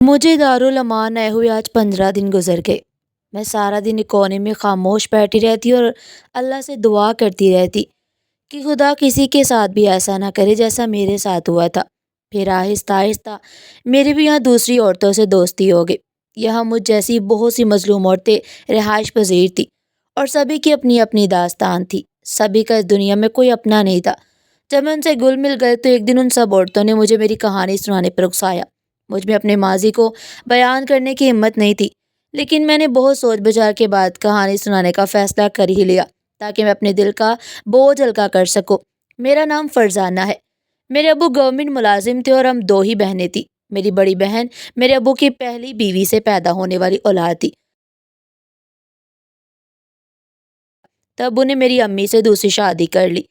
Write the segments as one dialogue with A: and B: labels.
A: مجھے دارالامان آئے ہوئے آج 15 دن گزر گئے۔ میں سارا دن ایک کونے میں خاموش بیٹھی رہتی اور اللہ سے دعا کرتی رہتی کہ خدا کسی کے ساتھ بھی ایسا نہ کرے جیسا میرے ساتھ ہوا تھا۔ پھر آہستہ آہستہ میری بھی یہاں دوسری عورتوں سے دوستی ہو گئی۔ یہاں مجھ جیسی بہت سی مظلوم عورتیں رہائش پذیر تھی اور سبھی کی اپنی اپنی داستان تھی۔ سبھی کا اس دنیا میں کوئی اپنا نہیں تھا۔ جب میں ان سے گل مل گئے تو ایک دن ان سب عورتوں نے مجھے میری کہانی سنانے پر اکسایا۔ مجھ میں اپنے ماضی کو بیان کرنے کی ہمت نہیں تھی، لیکن میں نے بہت سوچ بچار کے بعد کہانی سنانے کا فیصلہ کر ہی لیا تاکہ میں اپنے دل کا بوجھ ہلکا کر سکوں۔ میرا نام فرزانہ ہے۔ میرے ابو گورنمنٹ ملازم تھے اور ہم دو ہی بہنیں تھیں۔ میری بڑی بہن میرے ابو کی پہلی بیوی سے پیدا ہونے والی اولاد تھی۔ تب ابو نے میری امی سے دوسری شادی کر لی،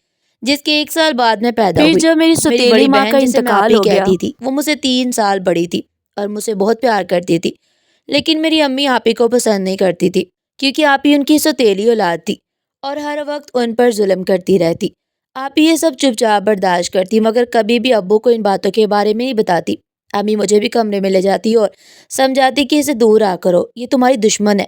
A: جس کے 1 سال بعد میں پیدا
B: پھر
A: ہوئی۔
B: جب میری
A: میری
B: سوتیلی
A: بڑی
B: ماں
A: بہن
B: کا
A: جسے میں
B: انتقال
A: آپی
B: ہو گیا
A: کہتی تھی وہ مجھ سے 3 سال بڑی تھی اور مجھ سے بہت پیار کرتی تھی، لیکن میری امی آپی کو پسند نہیں کرتی تھی کیونکہ آپی ان کی سوتیلی اولاد تھی اور ہر وقت ان پر ظلم کرتی رہتی۔ آپی یہ سب چپ چاپ برداشت کرتی مگر کبھی بھی ابو کو ان باتوں کے بارے میں نہیں بتاتی۔ امی مجھے بھی کمرے میں لے جاتی اور سمجھاتی کہ اسے دور آ کرو، یہ تمہاری دشمن ہے،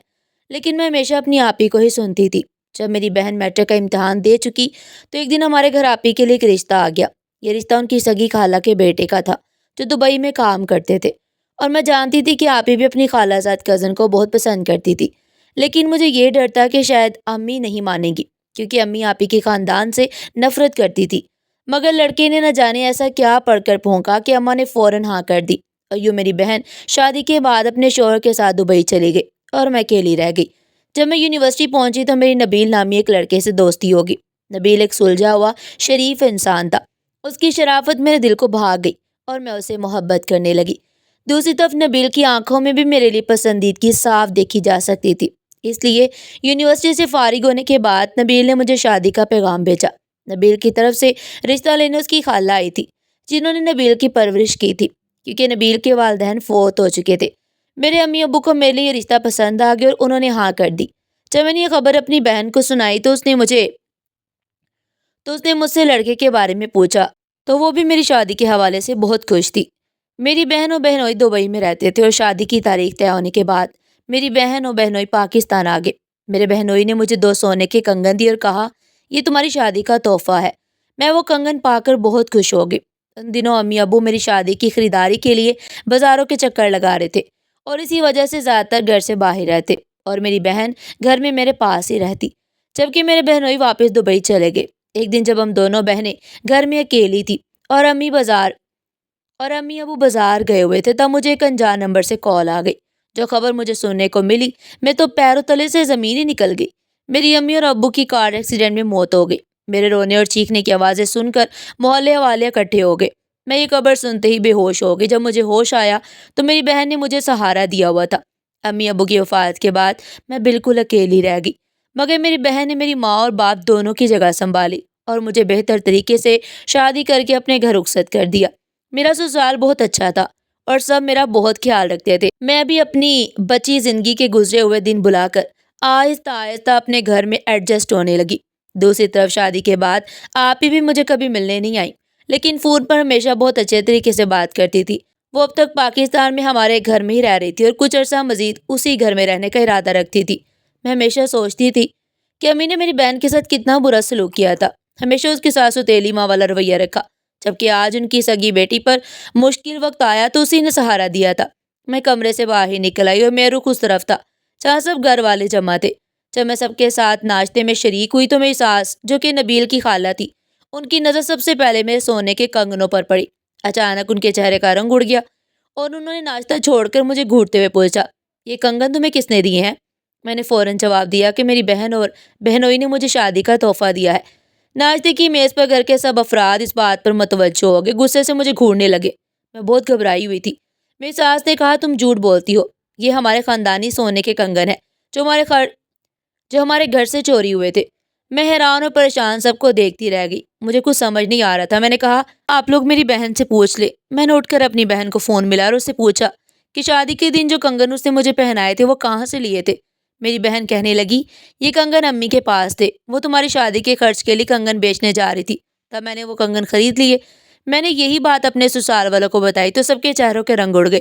A: لیکن میں ہمیشہ اپنی آپی کو ہی سنتی تھی۔ جب میری بہن میٹرک کا امتحان دے چکی تو ایک دن ہمارے گھر آپی کے لیے ایک رشتہ آ گیا۔ یہ رشتہ ان کی سگی خالہ کے بیٹے کا تھا جو دبئی میں کام کرتے تھے، اور میں جانتی تھی کہ آپی بھی اپنی خالہ زاد کزن کو بہت پسند کرتی تھی، لیکن مجھے یہ ڈر تھا کہ شاید امی نہیں مانیں گی کیونکہ امی آپی کے خاندان سے نفرت کرتی تھی۔ مگر لڑکے نے نہ جانے ایسا کیا پڑھ کر پھونکا کہ اماں نے فوراً ہاں کر دی اور یوں میری بہن شادی کے بعد اپنے شوہر کے ساتھ دبئی چلی گئی اور میں اکیلی رہ گئی۔ جب میں یونیورسٹی پہنچی تو میری نبیل نامی ایک لڑکے سے دوستی ہوگی۔ نبیل ایک سلجھا ہوا شریف انسان تھا۔ اس کی شرافت میرے دل کو بھا گئی اور میں اسے محبت کرنے لگی۔ دوسری طرف نبیل کی آنکھوں میں بھی میرے لیے پسندیدگی صاف دیکھی جا سکتی تھی، اس لیے یونیورسٹی سے فارغ ہونے کے بعد نبیل نے مجھے شادی کا پیغام بھیجا۔ نبیل کی طرف سے رشتہ لینے اس کی خالہ آئی تھی جنہوں نے نبیل کی پرورش کی تھی کیونکہ نبیل کے والدین فوت ہو چکے تھے۔ میرے امی ابو کو میرے لیے یہ رشتہ پسند آ گیا اور انہوں نے ہاں کر دی۔ جب میں نے یہ خبر اپنی بہن کو سنائی تو اس نے مجھ سے لڑکے کے بارے میں پوچھا تو وہ بھی میری شادی کے حوالے سے بہت خوش تھی۔ میری بہن اور بہنوئی دبئی میں رہتے تھے اور شادی کی تاریخ طے ہونے کے بعد میری بہن اور بہنوئی پاکستان آ گئے۔ میرے بہنوئی نے مجھے 2 سونے کے کنگن دیے اور کہا یہ تمہاری شادی کا تحفہ ہے۔ میں وہ کنگن پا کر بہت خوش ہو گئی۔ ان دنوں امی ابو میری شادی کی خریداری کے لیے بازاروں کے چکر لگا رہے تھے اور اسی وجہ سے زیادہ تر گھر سے باہر رہتے اور میری بہن گھر میں میرے پاس ہی رہتی، جبکہ میرے بہنوئی واپس دبئی چلے گئے۔ ایک دن جب ہم دونوں بہنیں گھر میں اکیلی تھی اور امی ابو بازار گئے ہوئے تھے تب مجھے ایک انجان نمبر سے کال آ گئی۔ جو خبر مجھے سننے کو ملی میں تو پیروں تلے سے زمین ہی نکل گئی۔ میری امی اور ابو کی کار ایکسیڈنٹ میں موت ہو گئی۔ میرے رونے اور چیخنے کی آوازیں سن کر محلے والے اکٹھے ہو گئے۔ میں یہ خبر سنتے ہی بے ہوش ہو گئی۔ جب مجھے ہوش آیا تو میری بہن نے مجھے سہارا دیا ہوا تھا۔ امی ابو کی وفات کے بعد میں بالکل اکیلی رہ گئی، مگر میری بہن نے میری ماں اور باپ دونوں کی جگہ سنبھالی اور مجھے بہتر طریقے سے شادی کر کے اپنے گھر رخصت کر دیا۔ میرا سسرال بہت اچھا تھا اور سب میرا بہت خیال رکھتے تھے۔ میں بھی اپنی بچی زندگی کے گزرے ہوئے دن بلا کر آہستہ آہستہ اپنے گھر میں ایڈجسٹ ہونے لگی۔ دوسری طرف شادی کے بعد آپی بھی مجھے کبھی ملنے نہیں آئی، لیکن فون پر ہمیشہ بہت اچھے طریقے سے بات کرتی تھی۔ وہ اب تک پاکستان میں ہمارے گھر میں ہی رہ رہی تھی اور کچھ عرصہ مزید اسی گھر میں رہنے کا ارادہ رکھتی تھی۔ میں ہمیشہ سوچتی تھی کہ امی نے میری بہن کے ساتھ کتنا برا سلوک کیا تھا، ہمیشہ اس کے ساتھ سوتیلی ماں والا رویہ رکھا، جبکہ آج ان کی سگی بیٹی پر مشکل وقت آیا تو اسی نے سہارا دیا تھا۔ میں کمرے سے باہر نکل آئی اور میرا رخ اس طرف تھا جہاں سب گھر والے جمع تھے۔ جب میں سب کے ساتھ ناشتے میں شریک ہوئی تو میری ساس جو کہ نبیل کی خالہ تھی، ان کی نظر سب سے پہلے میرے سونے کے کنگنوں پر پڑی۔ اچانک ان کے چہرے کا رنگ اڑ گیا اور انہوں نے ناشتہ چھوڑ کر مجھے گھورتے ہوئے پوچھا یہ کنگن تمہیں کس نے دیے ہیں؟ میں نے فوراً جواب دیا کہ میری بہن اور بہنوئی نے مجھے شادی کا تحفہ دیا ہے۔ ناشتے کی میز پر گھر کے سب افراد اس بات پر متوجہ ہو گئے، غصے سے مجھے گھورنے لگے۔ میں بہت گھبرائی ہوئی تھی۔ میری ساس نے کہا تم جھوٹ بولتی ہو، یہ ہمارے خاندانی سونے کے کنگن ہیں جو ہمارے گھر سے چوری ہوئے تھے۔ میں حیران اور پریشان سب کو دیکھتی رہ گئی، مجھے کچھ سمجھ نہیں آ رہا تھا۔ میں نے کہا آپ لوگ میری بہن سے پوچھ لے۔ میں نے اٹھ کر اپنی بہن کو فون ملا اور اس سے پوچھا کہ شادی کے دن جو کنگن اس نے مجھے پہنائے تھے وہ کہاں سے لیے تھے۔ میری بہن کہنے لگی یہ کنگن امی کے پاس تھے، وہ تمہاری شادی کے خرچ کے لیے کنگن بیچنے جا رہی تھی، تب میں نے وہ کنگن خرید لیے۔ میں نے یہی بات اپنے سسرال والوں کو بتائی تو سب کے چہروں کے رنگ اڑ گئے۔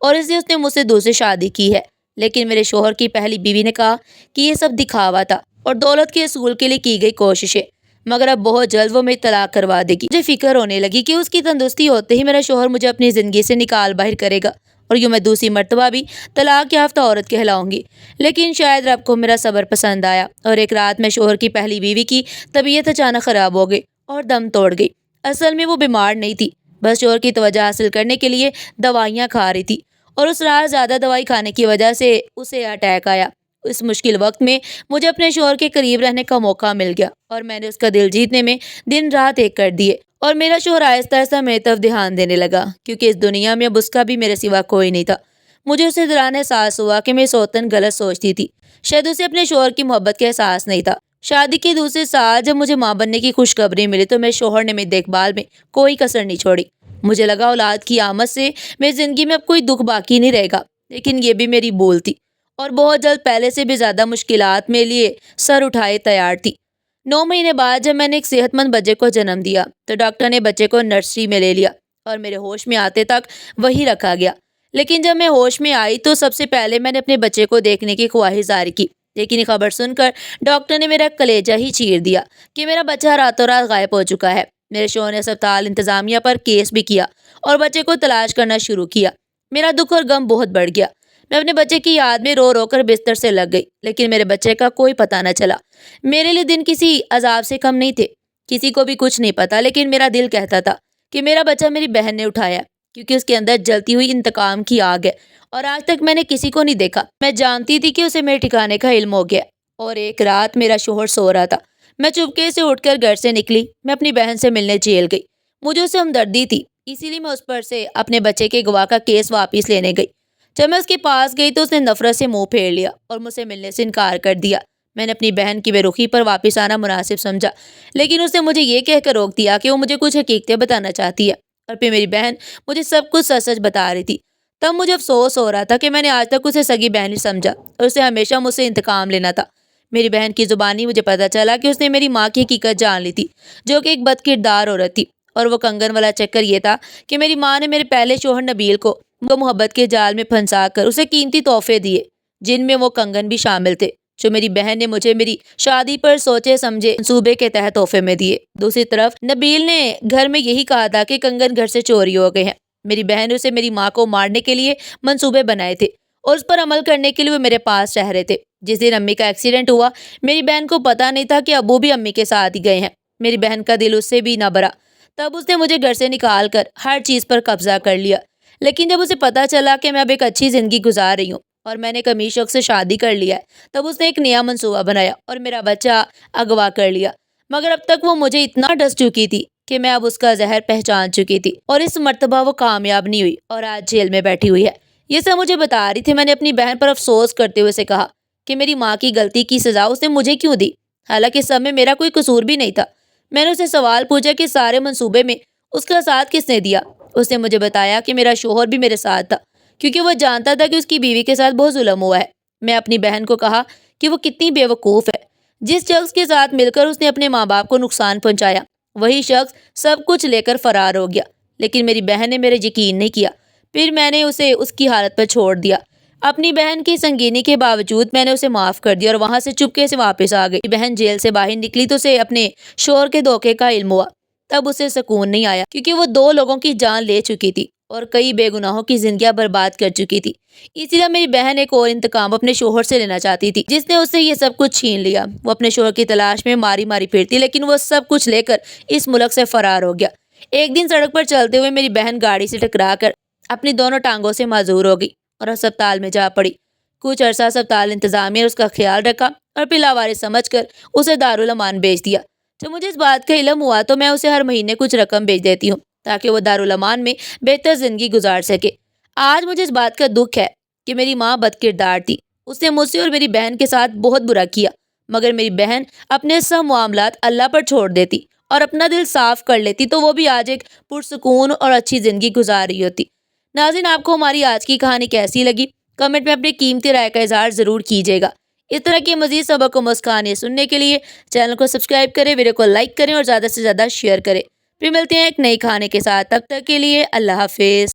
A: اور اس لیے اس نے مجھ سے دوسری شادی کی ہے۔ لیکن میرے شوہر کی پہلی بیوی نے کہا کہ یہ سب دکھاوا تھا اور دولت کے اصول کے لیے کی گئی کوششیں، مگر اب بہت جلد وہ میری طلاق کروا دے گی۔ مجھے فکر ہونے لگی کہ اس کی تندرستی ہوتے ہی میرا شوہر مجھے اپنی زندگی سے نکال باہر کرے گا اور یوں میں دوسری مرتبہ بھی طلاق یافتہ عورت کہلاؤں گی۔ لیکن شاید رب کو میرا صبر پسند آیا اور ایک رات میں شوہر کی پہلی بیوی کی طبیعت اچانک خراب ہو گئی اور دم توڑ گئی۔ اصل میں وہ بیمار نہیں تھی، بس شوہر کی توجہ حاصل کرنے کے لیے دوائیاں کھا رہی تھی اور اس رات زیادہ دوائی کھانے کی وجہ سے اسے اٹیک آیا۔ اس مشکل وقت میں مجھے اپنے شوہر کے قریب رہنے کا موقع مل گیا اور میں نے اس کا دل جیتنے میں دن رات ایک کر دیے، اور میرا شوہر آہستہ آہستہ میری طرف دھیان دینے لگا، کیونکہ اس دنیا میں اب اس کا بھی میرے سوا کوئی نہیں تھا۔ مجھے اسے دوران احساس ہوا کہ میں سوتن غلط سوچتی تھی، شاید اسے اپنے شوہر کی محبت کا احساس نہیں تھا۔ شادی کے دوسرے سال جب مجھے ماں بننے کی خوشخبری ملی تو میرے شوہر نے میری دیکھ بھال میں کوئی کسر نہیں چھوڑی۔ مجھے لگا اولاد کی آمد سے میری زندگی میں اب کوئی دکھ باقی نہیں رہے گا، لیکن یہ بھی میری بھول تھی اور بہت جلد پہلے سے بھی زیادہ مشکلات میرے لیے سر اٹھائے تیار تھی۔ 9 مہینے بعد جب میں نے ایک صحت مند بچے کو جنم دیا تو ڈاکٹر نے بچے کو نرسری میں لے لیا اور میرے ہوش میں آتے تک وہی رکھا گیا۔ لیکن جب میں ہوش میں آئی تو سب سے پہلے میں نے اپنے بچے کو دیکھنے کی خواہش ظاہر کی، لیکن یہ خبر سن کر ڈاکٹر نے میرا کلیجہ ہی چیر دیا کہ میرا بچہ راتوں رات غائب ہو چکا ہے۔ میرے شوہر نے اسپتال انتظامیہ پر کیس بھی کیا اور بچے کو تلاش کرنا شروع کیا۔ میرا دکھ اور غم بہت بڑھ گیا۔ میں اپنے بچے کی یاد میں رو رو کر بستر سے لگ گئی، لیکن میرے بچے کا کوئی پتہ نہ چلا۔ میرے لیے دن کسی عذاب سے کم نہیں تھے۔ کسی کو بھی کچھ نہیں پتا، لیکن میرا دل کہتا تھا کہ میرا بچہ میری بہن نے اٹھایا، کیونکہ اس کے اندر جلتی ہوئی انتقام کی آگ ہے اور آج تک میں نے کسی کو نہیں دیکھا۔ میں جانتی تھی کہ اسے میرے ٹھکانے کا علم ہو گیا۔ اور ایک رات میرا شوہر سو رہا تھا، میں چپکے سے اٹھ کر گھر سے نکلی۔ میں اپنی بہن سے ملنے جیل گئی، مجھے اسے ہمدردی تھی، اسی لیے میں اس پر سے اپنے بچے کے گواہ کا کیس واپس لینے گئی۔ جب میں اس کے پاس گئی تو اس نے نفرت سے منہ پھیر لیا اور مجھ سے ملنے سے انکار کر دیا۔ میں نے اپنی بہن کی بے رخی پر واپس آنا مناسب سمجھا، لیکن اس نے مجھے یہ کہہ کر روک دیا کہ وہ مجھے کچھ حقیقتیں بتانا چاہتی ہے، اور پھر میری بہن مجھے سب کچھ سچ سچ بتا رہی تھی۔ تب مجھے افسوس ہو رہا تھا کہ میں نے آج تک اسے سگی بہن ہی سمجھا اور اسے ہمیشہ مجھ سے انتقام لینا تھا۔ میری بہن کی زبانی مجھے پتا چلا کہ اس نے میری ماں کی حقیقت جان لی تھی، جو کہ ایک بد کردار عورت تھی، اور وہ کنگن والا چکر یہ تھا کہ میری ماں نے میرے پہلے شوہر نبیل کو محبت کے جال میں پھنسا کر اسے قیمتی تحفے دیے، جن میں وہ کنگن بھی شامل تھے، جو میری بہن نے مجھے میری شادی پر سوچے سمجھے منصوبے کے تحت تحفے میں دیے۔ دوسری طرف نبیل نے گھر میں یہی کہا تھا کہ کنگن گھر سے چوری ہو گئے ہیں۔ میری بہن نے اسے میری ماں کو مارنے کے لیے منصوبے بنائے تھے اور اس پر عمل کرنے کے لیے وہ میرے پاس رہ رہے تھے۔ جس دن امی کا ایکسیڈنٹ ہوا، میری بہن کو پتا نہیں تھا کہ ابو بھی امی کے ساتھ ہی گئے ہیں۔ میری بہن کا دل اس سے بھی نہ بھرا۔ تب اس نے مجھے گھر سے نکال کر ہر چیز پر قبضہ کر لیا، لیکن جب اسے پتا چلا کہ میں اب ایک اچھی زندگی گزار رہی ہوں اور میں نے ایک امیر شخص سے شادی کر لیا ہے، تب اس نے ایک نیا منصوبہ بنایا اور میرا بچہ اغوا کر لیا۔ مگر اب تک وہ مجھے اتنا ڈس چکی تھی کہ میں اب اس کا زہر پہچان چکی تھی، اور اس مرتبہ وہ کامیاب نہیں ہوئی اور آج جیل میں بیٹھی ہوئی ہے۔ یہ سب مجھے بتا رہی تھی۔ میں نے اپنی بہن پر افسوس کرتے ہوئے سے کہا کہ میری ماں کی غلطی کی سزا اس نے مجھے کیوں دی، حالانکہ سب میں میرا کوئی قصور بھی نہیں تھا۔ میں نے اسے سوال پوچھا کہ سارے منصوبے میں اس کا ساتھ کس نے دیا۔ اس نے مجھے بتایا کہ میرا شوہر بھی میرے ساتھ تھا، کیونکہ وہ جانتا تھا کہ اس کی بیوی کے ساتھ بہت ظلم ہوا ہے۔ میں اپنی بہن کو کہا کہ وہ کتنی بے وقوف ہے، جس شخص کے ساتھ مل کر اس نے اپنے ماں باپ کو نقصان پہنچایا، وہی شخص سب کچھ لے کر فرار ہو گیا۔ لیکن میری بہن نے میرے یقین نہیں کیا۔ پھر میں نے اسے اس کی حالت پر چھوڑ دیا۔ اپنی بہن کی سنگینی کے باوجود میں نے اسے معاف کر دیا اور وہاں سے چپکے سے واپس آ گئی۔ بہن جیل سے باہر نکلی تو اسے اپنے شوہر کے دھوکے کا علم ہوا۔ تب اسے سکون نہیں آیا، کیونکہ وہ 2 لوگوں کی جان لے چکی تھی اور کئی بے گناہوں کی زندگیاں برباد کر چکی تھی۔ اسی لیے میری بہن ایک اور انتقام اپنے شوہر سے لینا چاہتی تھی، جس نے اس سے یہ سب کچھ چھین لیا۔ وہ اپنے شوہر کی تلاش میں ماری ماری پھرتی، لیکن وہ سب کچھ لے کر اس ملک سے فرار ہو گیا۔ ایک دن سڑک پر چلتے ہوئے میری بہن گاڑی سے ٹکرا کر اپنی دونوں ٹانگوں سے معذور ہو گئی اور اسپتال میں جا پڑی۔ کچھ عرصہ اسپتال انتظامیہ نے اس کا خیال رکھا اور پھر لاوارث سمجھ کر اسے دارالامان بھیج دیا۔ جب مجھے اس بات کا علم ہوا تو میں اسے ہر مہینے کچھ رقم بھیج دیتی ہوں تاکہ وہ دارالامان میں بہتر زندگی گزار سکے۔ آج مجھے اس بات کا دکھ ہے کہ میری ماں بد کردار تھی۔ اس نے مجھ سے اور میری بہن کے ساتھ بہت برا کیا، مگر میری بہن اپنے سب معاملات اللہ پر چھوڑ دیتی اور اپنا دل صاف کر لیتی تو وہ بھی آج ایک پرسکون اور اچھی زندگی گزار رہی ہوتی۔ ناظرین، آپ کو ہماری آج کی کہانی کیسی لگی؟ کمنٹ میں اپنی قیمتی رائے کا اظہار ضرور کیجیے گا۔ اس طرح کی مزید سبق و مسکانیں سننے کے لیے چینل کو سبسکرائب کریں، ویڈیو کو لائک کریں اور زیادہ سے زیادہ شیئر کریں۔ پھر ملتے ہیں ایک نئی کہانی کے ساتھ، تب تک کے لیے اللہ حافظ۔